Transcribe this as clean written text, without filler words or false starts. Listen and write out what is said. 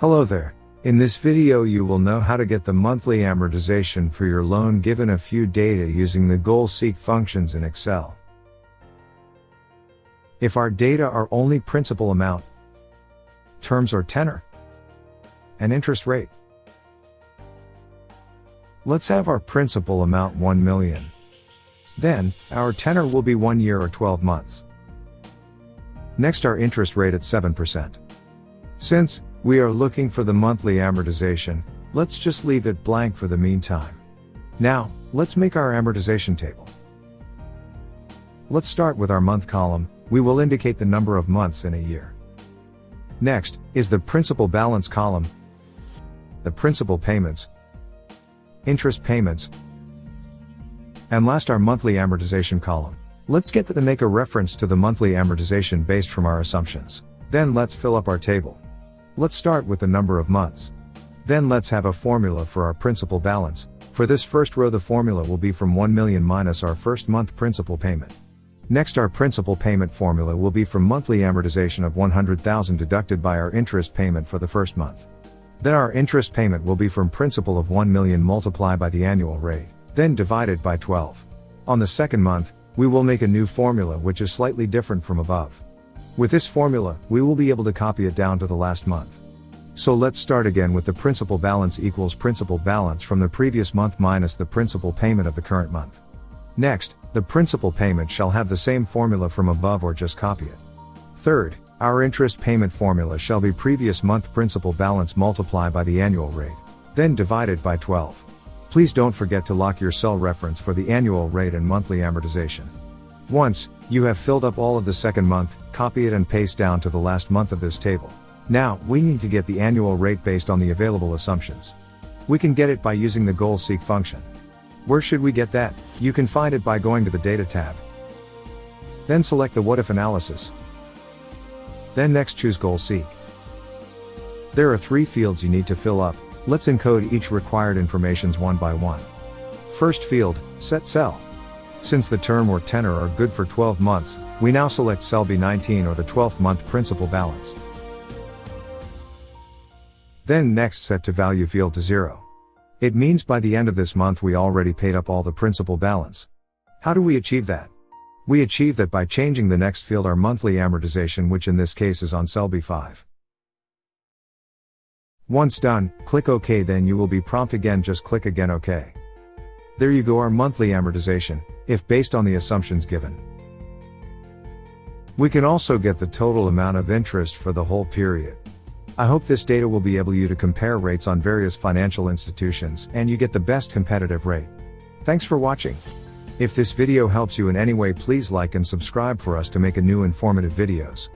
Hello there. In this video you will know how to get the monthly amortization for your loan given a few data using the goal-seek functions in Excel. If our data are only principal amount, terms or tenor, and interest rate. Let's have our principal amount 1 million. Then, our tenor will be 1 year or 12 months. Next, our interest rate at 7%. Since we are looking for the monthly amortization, let's just leave it blank for the meantime. Now, let's make our amortization table. Let's start with our month column. We will indicate the number of months in a year. Next is the principal balance column, the principal payments, interest payments, and last our monthly amortization column. Let's get that to make a reference to the monthly amortization based from our assumptions. Then let's fill up our table. Let's start with the number of months. Then let's have a formula for our principal balance. For this first row the formula will be from 1 million minus our first month principal payment. Next our principal payment formula will be from monthly amortization of 100,000 deducted by our interest payment for the first month. Then our interest payment will be from principal of 1 million multiplied by the annual rate, then divided by 12. On the second month, we will make a new formula which is slightly different from above. With this formula, we will be able to copy it down to the last month. So let's start again with the principal balance equals principal balance from the previous month minus the principal payment of the current month. Next, the principal payment shall have the same formula from above or just copy it. Third, our interest payment formula shall be previous month principal balance multiplied by the annual rate, then divided by 12. Please don't forget to lock your cell reference for the annual rate and monthly amortization. Once you have filled up all of the second month, copy it and paste down to the last month of this table. Now, we need to get the annual rate based on the available assumptions. We can get it by using the goal-seek function. Where should we get that? You can find it by going to the Data tab. Then select the What If analysis. Then next choose Goal-seek. There are 3 fields you need to fill up. Let's encode each required informations one by one. First field, set cell. Since the term or tenor are good for 12 months, we now select cell B19 or the 12th month principal balance. Then next set to value field to 0. It means by the end of this month we already paid up all the principal balance. How do we achieve that? We achieve that by changing the next field our monthly amortization, which in this case is on cell B5. Once done, click OK, then you will be prompted again, just click again OK. There you go, our monthly amortization, if based on the assumptions given. We can also get the total amount of interest for the whole period. I hope this data will be able you to compare rates on various financial institutions and you get the best competitive rate. Thanks for watching. If this video helps you in any way, please like and subscribe for us to make a new informative videos.